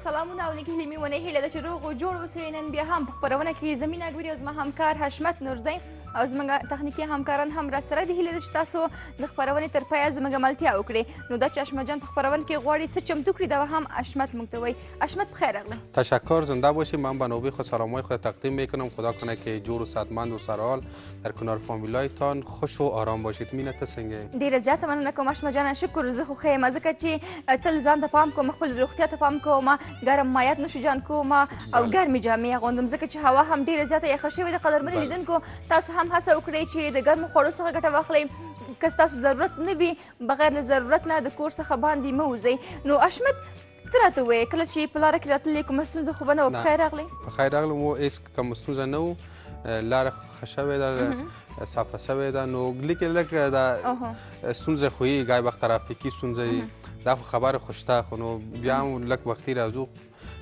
سلامونه او نیکې هیلې مې ونه هیله ده چې روغ او جوړ اوسئ. نن بیا هم په خپرونه کې زمینه ګوري او زما همکار حشمت نورزی او زموږ تخنیکي همکاران هم راسره دي. هیله ده چې تاسو د خپرونې تر پایه زموږ ملتیا وکړئ. نو دا چې اشمت جان په خپرونه کې غواړي څه چمتو کړي دا هم اشمت موږ ته وایي. اشمت بخیر راغلی. تشکر، زنده باشید. من به نوبه خود سلامای خود تقدیم میکنم. خدا کنه که جور و صحتمند و سرحال در کنار فامیلایتان خوش و آرام باشید. مینه څنګه؟ ډیره زیاته مننه کوم اشمت جان. شکر، زه خو ښه یم ځکه چې تل ځان ته پام کوم، خپل روغتیا ته پام کوم، ګرم مایعات نشو جان کوم او ګرمې جامې اغوندم ځکه چې هوا هم ډیره زیاته یخه شوې ده. قدرمنو لیدونکو تاسو هم هڅه وکړئ چې د ګرمو خوړو څخه ګټه واخلئ. که ستاسو ضرورت نه وي بغیر له ضرورت نه د کور څخه باندې مه وځئ. نو اشمت ته راته ووایې کله چې په لاره کې راتللې کومه ستونزه خو به نه وه؟ پخیر راغلی. پخیر راغلم. و هېڅ کومه ستونزه نه و، لاره ښه شوې ده، صافه شوې ده. نو لیکن لږ د ستونزه خو یې ګای وخت ترافیکي ستونزه دا خو خبره خو شته، خو نو بیا هم لږ وختي راځو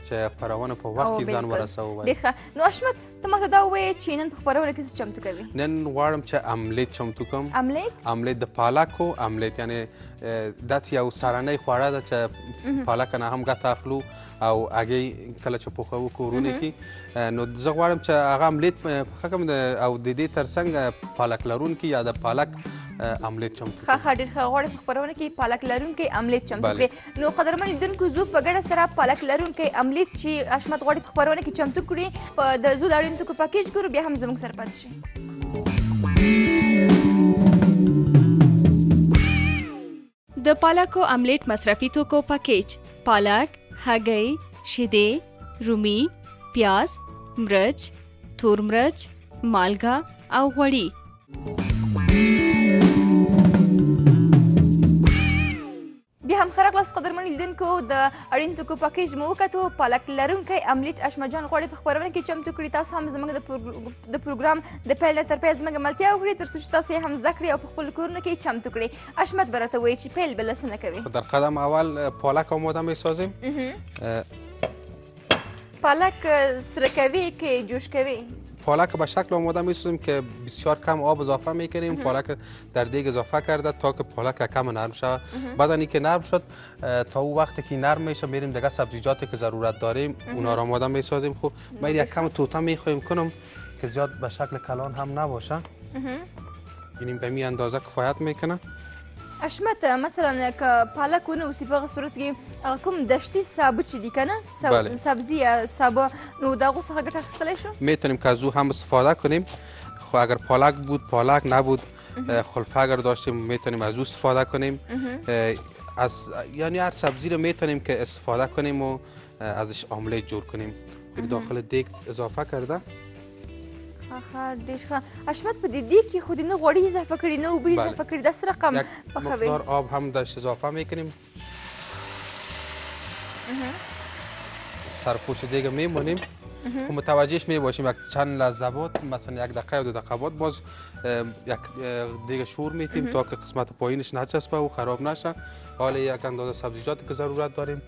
چې خپرونه په وخت کې ځان ورسوو. ډېر ښه. نو اشمت ته ماته دا ووایې چې نن په خپرونه کې څه چمتو کوي؟ نن غواړم چې املیټ چمتو کړم. املیټ؟ املیټ د پالکو املیټ، یعنې داسې یو سهارنۍ خواړه ده چې پالک نه هم ګټه اخلو او هګۍ کله چې پوښوو کورونه کې. نو زه غواړم چې هغه املیټ پخه کړم او د دې ترڅنګ پالک لرونکي یا د پالک املیټ چمتو کړم. ښه ډېر ښه. غواړې په خپرونه کې پالک لرونکی املیټ چمتو کړې. نو قدرمن لیدونکو زه په ګډه سره پالک لرونکی املیټ چې اشمت غواړي په خپرونه کې چمتو کړي د زو د اړینو توکو پاکیج ګورو، بیا هم زموږ سره پاتې شئ. د پالکو املیټ مصرفي توکو پاکیج: پالک، هګۍ، شیدې، رومي، پیاز، مرچ، تور مرچ، مالګه او غوړي. بیا هم ښه راغلاست قدرمنو لیدونکو. د اړین توکو پاکیج مو وکتو. پالک لرونکی املیټ اشمت جان غواړي په خپرونه کې چمتو کړي. تاسو هم زموږ د پروګرام د پیل نه تر پایه زموږ ملتیا وکړئ تر څو چې تاسو یې هم زده کړئ او په خپلو کورونو کې چمتو کړئ. اشمت به راته وایي چې پیل به له څه نه کوي؟ در قدم اول پالک آماده میسازیم. پالک سره کوي که جوش کوي؟ پالک به شکل آماده میسازیم که بسیار کم آب اضافه میکنیم. پالک در دیگ اضافه کرده تا که پالک کم نرم شود. بعد اینکه نرم شد تا اون وقتی که نرم میشه میریم دیگه سبزیجاتی که ضرورت داریم اونا را آماده میسازیم. خب من یک کم توته میخوایم کنم که زیاد به شکل کلان هم نباشه. یعنی به می اندازه کفایت میکنه. اشمت مثلا که پالک ونه اوسي په هغه صورت کې کوم دشتي سابه چې دي که نه سبزي یا سابه نو د هغو څخه ګټه اخیستلی شو؟ میتونیم که از او هم استفاده کنیم. خب اگر پالک بود پالک نبود خلفه اگر داشتیم میتونیم از او استفاده کنیم. از یعنی هر سبزی رو میتونیم که استفاده کنیم و ازش آملیت جور کنیم. داخل دیگ اضافه کرده. ډېر ښه. اشمت په دې دیګ کې خو دې نه غوړي اضافه کړي نه اوبه اضافه کړي، دا څه رقم پخوي؟ مقدار آب هم درش اضافه میکنیم. سرپوش دیگ میمونیم. متوجهش میباشیم یک چند لحظه بعد مثلا یک دقیقه یا 2 دقیقه بعد باز یک دیگه شور میتیم تا که قسمت پایینش نچسبه و خراب نشه. حالا یک اندازه سبزیجاتی که ضرورت داریم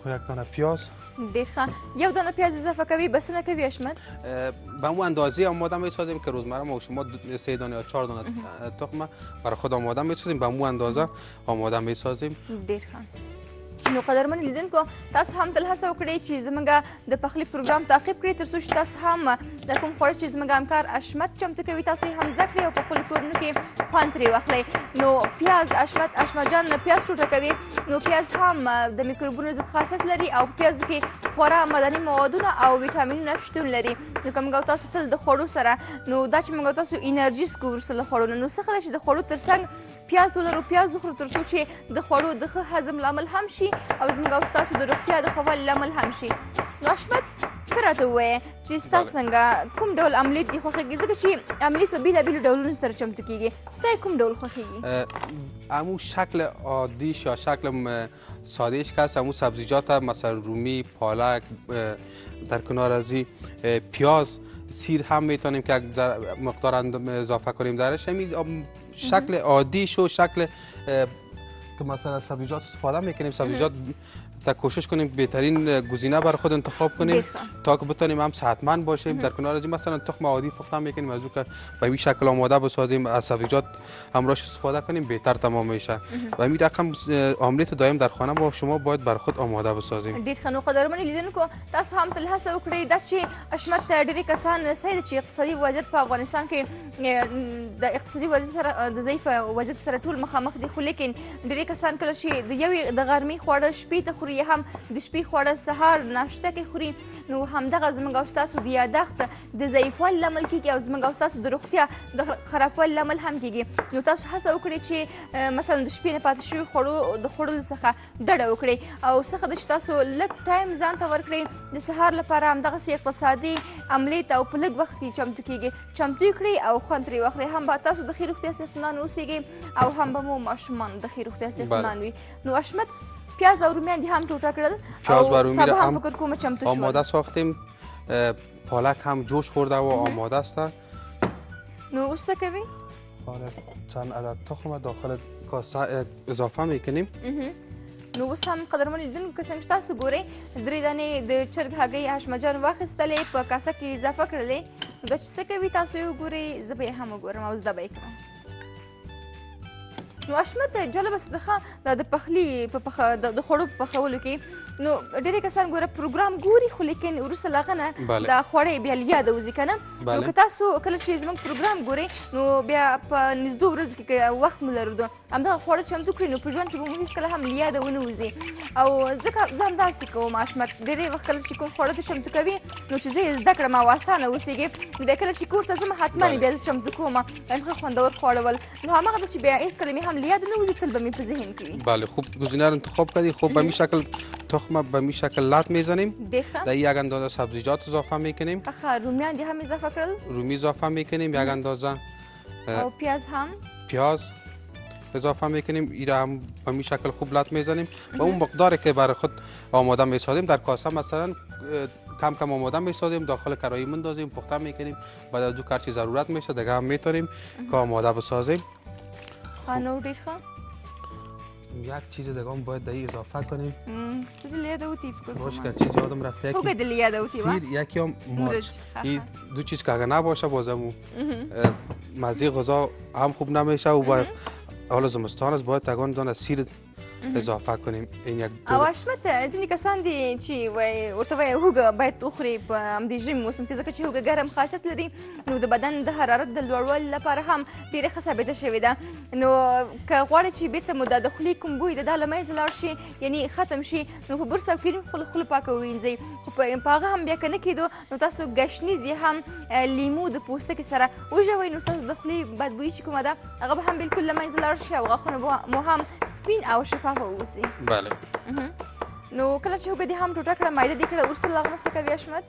و یک دانه پیاز. ډېر ښه. یو دانه پیاز اضافه کوي بس نه کوي اشمت؟ به اون اندازه آماده میسازیم که روزمره ما و شما 3 دانه یا 4 دانه تخم برای خود آماده میسازیم. به اون اندازه آماده میسازیم. ډېر ښه. نو قدرمنو لیدونکو تاسو هم تل هڅه وکړئ چې زموږ د پخلي پروګرام تعقیب کړئ تر څو چې تاسو هم د کوم خوړ چې زموږ همکار اشمت چمتو کوي تاسو یې هم زده کړئ او په خپلو کورونو کې خوند ترې واخلئ. نو پیاز اشمت جان پیاز ټوټه کوي. نو پیاز هم د میکروبونو ضد خاصیت لري او په پیازو کې خورا معدني موادونه او ویټامینونه شتون لري. نو که موږ تاسو تل د خوړو سره نو دا چې موږ تاسو انرژي څکو وروسته له خوړو نو څه ښه ده چې د خوړو تر څنګ پیاز ولرو، پیاز وخورو تر څو چې د خوړو د ښه هضم لامل هم شي او زموږ او ستاسو د روغتیا د ښه والي لامل هم شي. نو اشمت ته راته ووایه چې ستا څنګه کوم ډول املیټ دې خوښېږي؟ ځکه چې املیټ په بېلابېلو ډولونو سره چمتو کېږي. ستا یې کوم ډول خوښېږي؟ همون شکل عادیش یا شکل سادهش که هست همون سبزیجات مثلا رومی، پالک، در کنار از پیاز، سیر هم میتونیم که یک مقدار اضافه کنیم درش. همین شکل عادی شو، شکل که مثلا سبزیجات استفاده میکنیم، سبزیجات تا کوشش کنیم بهترین گزینه برای خود انتخاب کنیم تا که بتونیم هم صحتمند باشیم. در کنار از این مثلا تخم عادی پخته میکنیم، از اون که به این شکل آماده بسازیم، از سبزیجات همراهش استفاده کنیم، بهتر تمام میشه. و این رقم آملیت دایم در خانه با شما باید بر خود آماده بسازیم. ډیر ښه. نو قدرمنو لیدونکو، تاسو هم تل هڅه وکړئ دا چې حشمت ډېری کسان صحیح ده چې اقتصادي وضعیت په افغانستان کې د اقتصادي وضعیت سره د ضعیف وضعیت سره ټول مخامخ دي، خو لیکن ډېری کسان کله چې د یوې د غرمې خواړه شپې ته خوري، هم د شپې خواړه سهار ناشته کې خوري، نو همدغه زموږ او ستاسو د یادښت د ضعیفوالي لامل کېږي او زموږ او ستاسو د روغتیا د خرابوالي لامل هم کېږي. نو تاسو هڅه وکړئ چې مثلا د شپې نه پاتې شوي خوړو د خوړلو څخه ډډه وکړئ او څخه د چې تاسو لږ ټایم ځان ته ورکړئ د سهار لپاره همدغسې اقتصادي املیت او په لږ وخت کې چمتو کېږي، چمتو یې کړئ او خوند ترې واخلئ. هم به تاسو د ښې روغتیا څښتنان اوسیږئ او هم به مو ماشومان د ښې روغتیا څښتنان وي. نو حشمت، پیاز او رومیان دې هم ټوټه کړل او سابه هم فکر کوم چمتو شول. آماده ساختیم، پالک هم جوش خورده و آماده است. نو اوس څه کوي؟ چند عدد تخم داخل کاسه اضافه میکنیم. نو اوس هم قدرمنو لیدونکو که څنګه تاسو ګورئ 3 دانې د چرګ هګۍ حشمت جان واخیستلې، په کاسه کې اضافه کړلې. نو دا چې څه کوي تاسو یې وګورئ، زه به یې هم وګورم او زده به یې کړم. نو حشمت جالبه څه ده دا د پخلي د خوړو په پخولو کې نو ډېری کسان ګوره پروګرام ګوري، خو لیکن وروسته له هغه نه دا خوړی بیا له یاده وځي که نه. نو که تاسو کله چې زموږ پروګرام ګورئ نو بیا په نږدو ورځو کې که وخت مو لرو همدغه خواړه چمتو کړئ، نو په ژوند کې به مو هېڅکله هم له یاده ونه وځي. او ځکه زه همداسې کوم حشمت، ډېری وخت کله چې کوم خواړه ته چمتو کوي نو چې زه یې زده کړم او اسانه اوسېږي، نو بیا کله چې کور ته ځم حتما بیا زه چمتو کوم ښه خوندور خواړه ول. نو همغه ده چې بیا هېڅکله مې هم له یاده نه وځي، تل به مې په ذهن کې وي. بله، خوب گزینه رو انتخاب کردی. خب به این شکل تخم به این شکل لط میزنیم. در یک اندازه سبزیجات اضافه میکنیم. رومیان دی هم اضافه کردل؟ رومی اضافه میکنیم یک اندازه. او پیاز هم؟ پیاز اضافه میکنیم. این را هم به این شکل خوب لط میزنیم و اون مقداری که برای خود آماده میسازیم در کاسه مثلا کم کم آماده میسازیم، داخل کراهی مندازیم، پخته میکنیم. بعد از اون هر چی ضرورت میشه دیگه هم میتونیم که آماده بسازیم. خانو ډیر ښه. یک چیز دیگه هم باید در اضافه کنیم. څه دې یاده وتی فکر باشه که چیز یادم رفته یکی خوبه دې یاده وتی سیر، یکی هم مرچ. این دو چیز که اگه نباشه بازم مزه غذا هم خوب نمیشه و باید حالا زمستان است باید تگان دانه سیر اضافه کنیم. این یک او حشمت ځینې کسان دي چې ورته وایي هوږه باید وخوري په همدې ژمي موسم کې، ځکه چې هوږه ګرم خاصیت لري، نو د بدن د حرارت د لوړوالي لپاره هم ډېره ښه ثابته شوې ده. نو که غواړئ چې بیرته مو د خولې کوم بوی د دا له منځه لاړ شي، یعنې ختم شي، نو په برس او کریم خوله پاکه ووینځئ. خو په هغه هم بیا که نه کېدو نو تاسو ګشنیز یې هم لیمو د پوستکي سره وژوئ، نو ستاسو د خولې بدبویي چې کومه ده هغه به هم بالکل له منځه لاړ شي او غاښونه مو هم سپین او شفاف اوسي. بله. نو کله چې هوږه دې هم ټوټه کړه، مایده دې کړه، وروسته له هغه څه کوي حشمت؟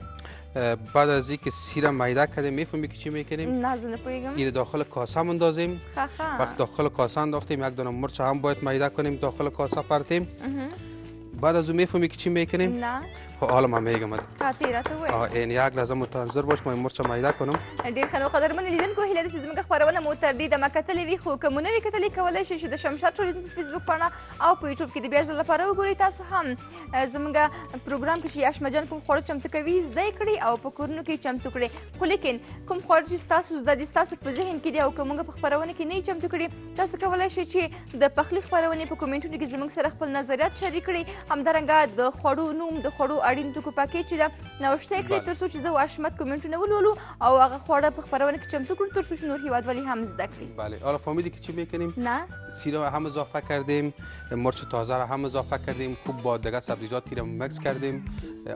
بعد از اینکه سیر میده کردیم میفهمی که چی میکنیم؟ نه زه نه پوهیږم. این داخل کاسه اندازیم. وقت داخل کاسه انداختیم یک دانه مرچ هم باید میده کنیم داخل کاسه پرتیم. بعد از اون میفهمی که چی میکنیم؟ نه. خب حالا من میگم قاطی راته وایي. این یک لحظه منتظر باش، ما مرچ میده کنم. ډېر ښه. نو قدرمنو لیدونکو، هیله ده چې زموږ خپرونه مو تر دې دمه کتلې وي، خو که مو نه وي کتلې کولی شئ چې د شمشاد ټلویزیون په فیسبوک پاڼه او په یوټیوب کې د بیا ځل لپاره وګورئ. تاسو هم زموږ پروګرام کې چې حشمت جان کوم خواړه چمتو کوي زده یې کړئ او په کورونو کې چمتو کړئ. خو لیکن کوم خواړه چې ستاسو زده دي، ستاسو په ذهن کې دي او که موږ په خپرونه کې نه یې چمتو کړي، تاسو کولی شئ چې د پخلي خپرونې په کومنټونو کې زموږ سره خپل نظریات شریک کړئ. همدارنګه د خوړو نوم، د خوړو اړین توکو پاکیج چې ده نوشته یې کړئ، تر څو چې زه او حشمت کومنټونه ولولو او هغه خواړه په خپرونه کې چمتو کړو، تر څو چې نور هیوادوالي هم زده کړي. بله. حالا فهمیدی که چی میکنیم؟ نه. سیر را هم اضافه کردیم، مرچ تازه را هم اضافه کردیم، خوب با دیگه سبزیجاتی را مکس کردیم.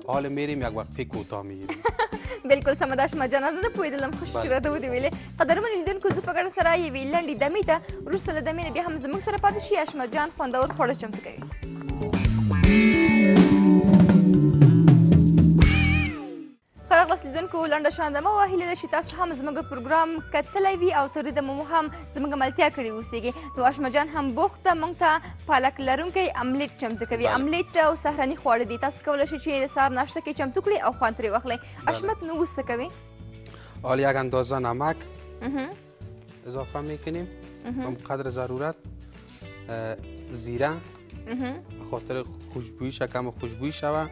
حالا میریم یک وقفه کوتاه میگیریم. بالکل سمه ده حشمت جان، زه نه پوهېدلم ښه شو چې راته ودې ویلې. قدرمنو لیدونکو، زه په ګډه سره یوې لنډې دمې ته وروسته له دمې نه بیا هم زموږ سره پاتې شي. حشمت جان خوندور خواړه چمتو کوي. ښه راغلاست لیدونکو، لنډه شاندمه وه. هیله ده چې تاسو هم زموږ پروګرام کتلی وي او تر دې دمه مو هم زموږ ملتیا کړې اوسېږي. نو حشمت جان هم بوخت ده، موږ ته پالک لرونکی املیټ چمتو کوي. املیټ او سهرني خواړه دي، تاسو کولی شئ چې د سهار ناشته کې چمتو کړئ او خوند ترې واخلئ. حشمت نو اوس څه کوي؟ حالا یک اندازه نمک اضافه میکنیم. قدر ضرورت زیره خاطر خوشبویش کم خوشبویی شوه،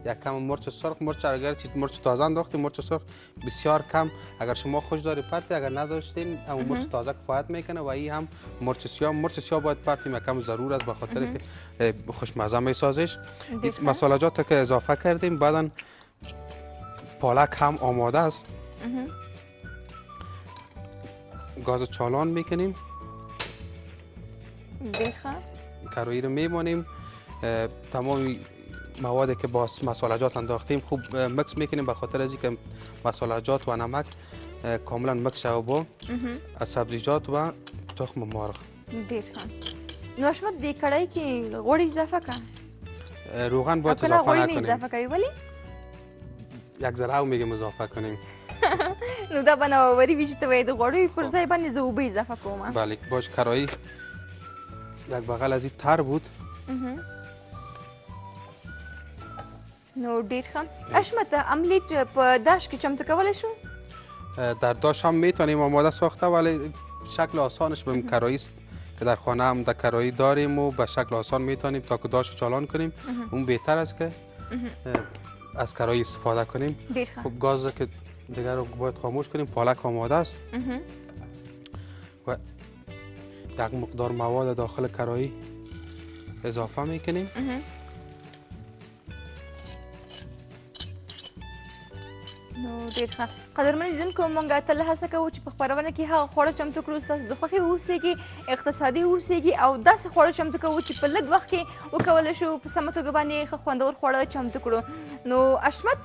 یک کم مرچ سرخ. مرچ اگر چیز مرچ تازه انداختیم، مرچ سرخ بسیار کم. اگر شما خوش داری پرتی، اگر نداشتین اما مرچ تازه کفایت میکنه. و این هم مرچ سیاه باید پرتیم، یک کم ضرور است به خاطر که خوشمزه میسازش. این مسالجات که اضافه کردیم، بعدا پالک هم آماده است. گاز چالان میکنیم، کارایی رو میمانیم. تمام موادی که با مسالجات انداختیم خوب مکس میکنیم، به خاطر از اینکه مسالجات و نمک کاملا مکس شوه با سبزیجات و تخم مرغ. دیر خان. نو حشمت دی کڑائی کی غوړی اضافه کا؟ روغن باید اضافه نکنیم. اضافه کوي ولی؟ یک ذره او میگم اضافه کنیم. نو دا بناوری ویچ ته وای د غوړی پر ځای باندې زه اوبه اضافه کوم. بله باش. کارایی یک بغل از این تر بود. نو ډیر ښه. حشمت املیټ په داش کې چمتو کولی شو؟ در داش هم میتونیم آماده ساخته، ولی شکل آسانش به کارایی است که در خانه هم در کارایی داریم و به شکل آسان میتونیم تا که داش چالان کنیم. اون بهتر است که از کارایی استفاده کنیم. خب گاز که دیگر رو باید خاموش کنیم. پالک آماده است و یک مقدار مواد داخل کارایی اضافه میکنیم. نو ډېر ښه. قدرمنو لیدونکو، موږ تل هڅه کوو چې په خپرونه کې هغه خواړه چمتو کړو ستاسو د خوښې واوسیږي، اقتصادي واوسیږي او داسې خواړه چمتو کوو چې په لږ وخت کې وکولی شو په سمه توګه باندې ښه خوندور خواړه چمتو کړو. نو حشمت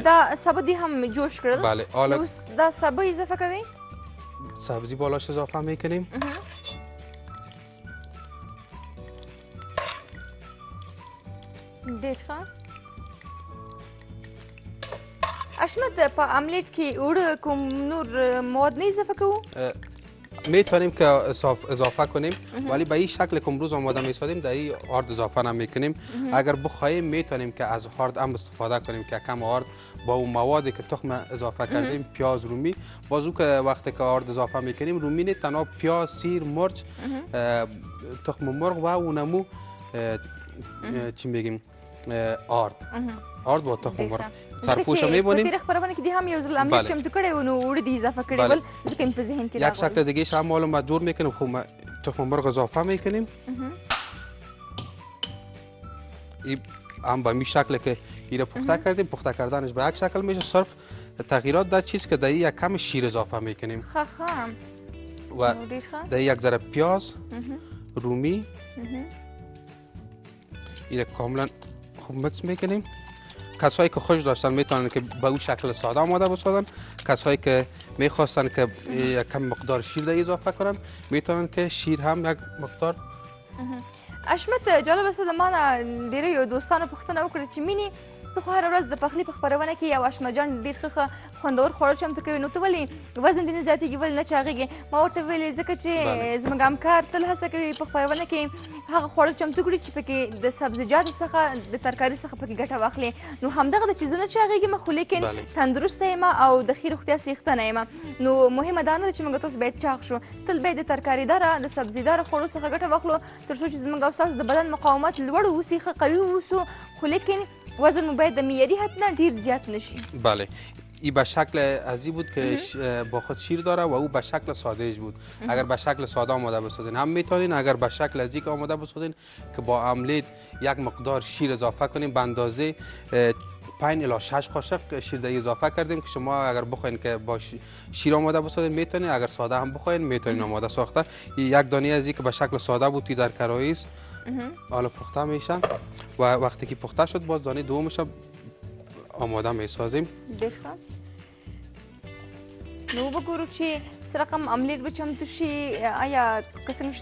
دا سابه دې هم جوش کړل. نو دا سابه اضافه کوئ؟ سبزی بالاش اضافه میکنیم. ډېر ښه. حشمت په املیټ کې اوړه کوم نور مواد نه اضافه کوو؟ میتونیم که اضافه کنیم، ولی به این شکل که امروز آماده میسازیم در این آرد اضافه نمیکنیم. اگر بخواهیم میتونیم که از آرد هم استفاده کنیم که کم آرد با اون موادی که تخم اضافه کردیم، پیاز، رومی. بازو که وقتی که آرد اضافه میکنیم رومی نه تنها پیاز، سیر، مرچ، تخم مرغ و اونمو چی میگیم آرد با تخم مرغ سرپوش میبونیم. په تیر خبرونه کې دې هم یو ځل املیټ چمتو کړی و، نو اوړه دې اضافه کړي ول، ځکه مې په ذهن کې راغلل. یک شکل دیگه هم معلومه جور میکنیم. خب تخم مرغ اضافه میکنیم. این هم به این شکل که این پخته کردیم، پخته کردنش به یک شکل میشه. صرف تغییرات در چیز که در یک کم شیر اضافه میکنیم و در یک ذره پیاز، رومی، این کاملا خوب مکس میکنیم. کسایی که خوش داشتن میتونن که به اون شکل ساده آماده بسازن. کسایی که میخواستن که یک کم مقدار شیر ده اضافه کنن میتونن که شیر هم یک مقدار. حشمت جالب است، د ما نه ډېرو یو دوستانو پوښتنه وکړه چې مینې ته خو هره ورځ د پخلي په خپرونه کې یو حشمت جان ډېر ښه خوندور خواړه چمتو کوي، نو ته ولې وزن دې نه زیاتېږي، ولې نه چاغېږي؟ ما ورته ویلې ځکه چې زموږ همکار تل هڅه کوي په خپرونه کې هغه خواړه چمتو کړي چې پکې د سبزیجاتو څخه د ترکاري څخه پکې ګټه واخلي. نو همدغه ده چې زه نه چاغېږم، خو لیکن تندرسته یم او د ښې روغتیا څښتنه یم. نو مهمه دا نه ده چې موږ تاسو باید چاغ شو، تل باید د ترکاریداره د سبزیداره خوړو څخه ګټه واخلو تر څو چې زموږ او ستاسو د بدن مقاومت لوړ واوسي، ښه قوي واوسو، خو لیکن وزن مو باید د معیاري حد نه ډیر زیات نشي. بله. این به شکل ازی بود که با خود شیر داره و او به شکل سادهش بود. اگر به شکل ساده آماده بسازین هم میتونین، اگر به شکل ازی که آماده بسازین که با املیت یک مقدار شیر اضافه کنیم به اندازه 5 الی 6 قاشق شیر ده اضافه کردیم که شما اگر بخواین که با شیر آماده بسازین میتونین، اگر ساده هم بخواین میتونین آماده ساخته. یک دانه ازی که به شکل ساده بود در کارایی است. حالا پخته میشه و وقتی که پخته شد باز دانه دومش آماده میسازیم. ډېر ښه. نو وګورو چې څه رقم املیټ به چمتو شي، آیا که څنګه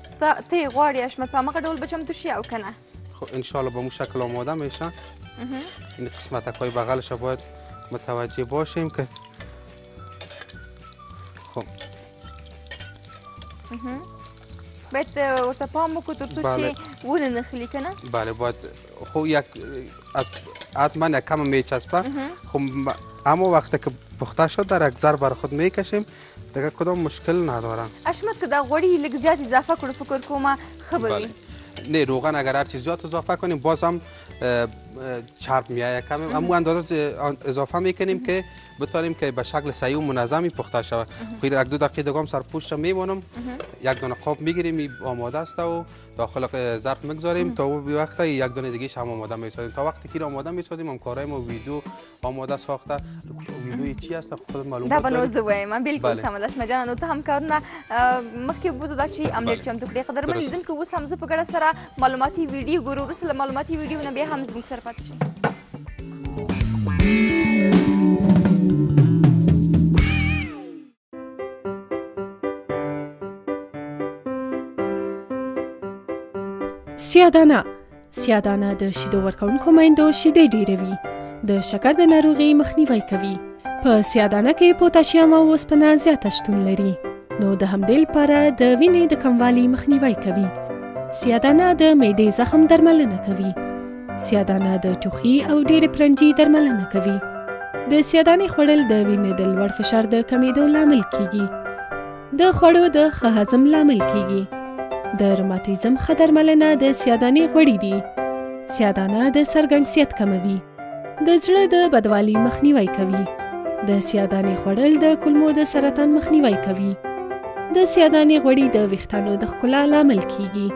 ته یې غواړې حشمت په همغه ډول به چمتو شي او که نه؟ خب انشاءالله به اون شکل آماده میشه. این قسمتک‌های بغلش باید متوجه باشیم که خب باید ورته پام وکړو تر څو چې ونه نخلي که نه؟ بله باید. خب یک حتما یک کم میچسبه. خب اما وقتی که پخته شد در یک ظرف بر خود میکشیم دیگه کدام مشکل ندارم. اشمت که دا غوړي لږ زیات اضافه کړو فکر کومه ښه به وي. نه روغن اگر هر چیز زیاد اضافه کنیم باز هم چرب میایه کم همون اندازه اضافه میکنیم که بتونیم که به شکل صحیح و منظمی پخته شود. خیر یک دو دقیقه دیگه هم سرپوش میمونم یک دانه قاب میگیریم آماده است و داخل ظرف میگذاریم تا اون وقت یک دانه دیگه هم آماده میسازیم. تا وقتی که آماده میسازیم هم کارای ما ویدیو آماده ساخته. ویدیو چی است خودت معلومات دا بنوزه وایم من بالکل سم ده شمجان نو ته هم کارونه مخکې بوزه دا چې املیټ چمتو کړی قدرمن لیدونکو اوس هم زه په ګډه سره معلوماتي ویډیو ګورو وروسته له معلوماتي ویډیو نه بیا هم زموږ سره پاتې شئ. سیادانه د شیدو ورکوونکو میندو شیدې ډیروي د شکر د ناروغۍ مخنیوی کوي. په سیادانه کې پوتاشیم او اوسپنه زیاته شتون لري نو د همدې لپاره د وینې د کموالي مخنیوی کوي. سیادانه د معدې زخم درملنه کوي. سیادانه د ټوخي او ډېرې پرنجي درملنه کوي. د سیادانې خوړل د وینې د لوړ فشار د کمیدو لامل کیږي. د خوړو د ښه هضم لامل کیږي. د روماتیزم ښه درملنه د سیادانې غوړي دي. سیادانه د سرګنګسیت کموي. د زړه د بدوالي مخنیوی کوي. د سیادانې خوړل د کولمو د سرطان مخنیوی کوي. د سیادانې غوړي د ویښتانو د ښکلا لامل کیږي.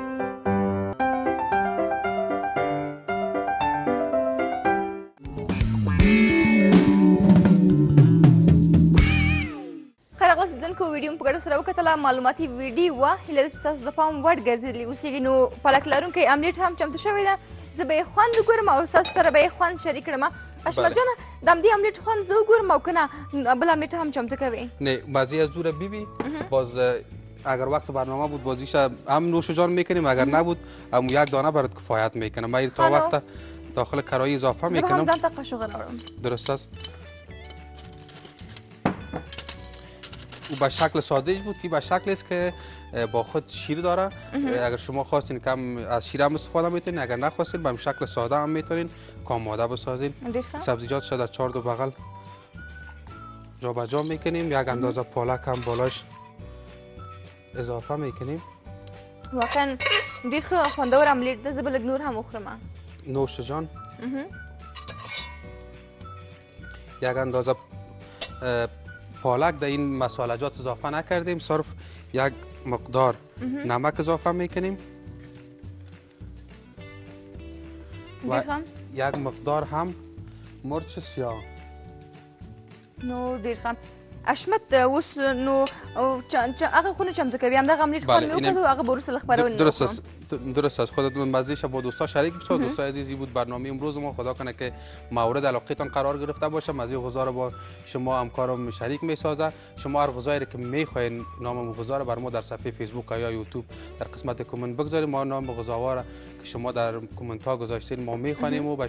لیدونکو ویډیو په ګډه سره وکتله معلوماتي ویډیو وه هیله ده چې ستاسو د پام وړ ګرځېدلي اوسېږي. نو پالک لرونکی املیټ هم چمتو شوی ده. زه به یې خوند وګورم او ستاسو سره به یې خوند شریک کړم. اشمت جانه د همدې املیټ خوند زه وګورم او که نه بل املیټ هم چمتو کوی؟ نه بازی از دور بیبی باز اگر وقت برنامه بود بازیش هم نوش جان میکنیم اگر نبود هم یک دانه برات کفایت میکنه. من تا وقت داخل کراهی اضافه میکنم. زه به هم ځان ته قاشق راوړم. درست است. او به شکل سادهش بود که به شکلی است که با خود شیر داره. اگر شما خواستین کم از شیر هم استفاده میتونین اگر نخواستین به شکل ساده هم میتونین که آماده بسازین. سبزیجات شده چهار دو بغل جا به جا میکنیم. یک اندازه پالک هم بالاش اضافه میکنیم. واقعا ډیر ښه خوندور املیټ ده. زه به لږ نور هم وخورم. نوش جان. یک اندازه پالک در این مسالجات اضافه نکردیم. صرف یک مقدار نمک اضافه میکنیم و یک مقدار هم مرچ سیاه. نو ډیر ښه. اشمت اوس نو هغه خونه چمتو کوي همدغه املیټ خوند مې وکړ و هغه به وروسته له خپرونې درست است. خودت مزه‌اش با دوستا شریک بساز. دوستای عزیزی بود برنامه امروز ما خدا کنه که مورد علاقتان قرار گرفته باشه. مزه غذا رو با شما همکارم شریک میسازه. شما هر غذایی که میخواین نام غذا رو بر ما در صفحه فیسبوک یا یوتیوب در قسمت کامنت بگذارید. ما نام غذاها رو که شما در کامنت ها گذاشتین ما میخوانیم و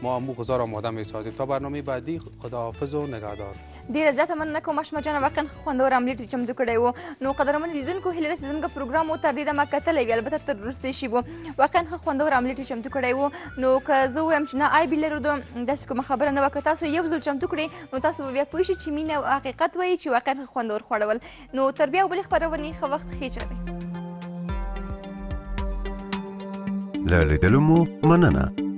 ما هم غذا رو آماده میسازیم. تا برنامه بعدی خداحافظ و نگهدار. ډیره زیاته مننه کوم اشمت جانه واقعا خوندور املیټ چمتو کړی و. نو قدرمن لیدونکو هیله ده چې زموږ پروګرام مو تر دې دمه کتلی وي البته تر وروستۍ شي و واقعا ښه خوندور املیټ چمتو کړی و. نو که زه ووایم چې نه آی بي لرو داسې کومه خبره نه وه. که تاسو یو ځل چمتو کړئ نو تاسو به بیا پوه شئ چې مینه او حقیقت وایي چې واقعا ښه خوندور خوړول. نو تر بیا بلې خپرونې ښه وخت ښې چلئ. له لیدلو مو مننه.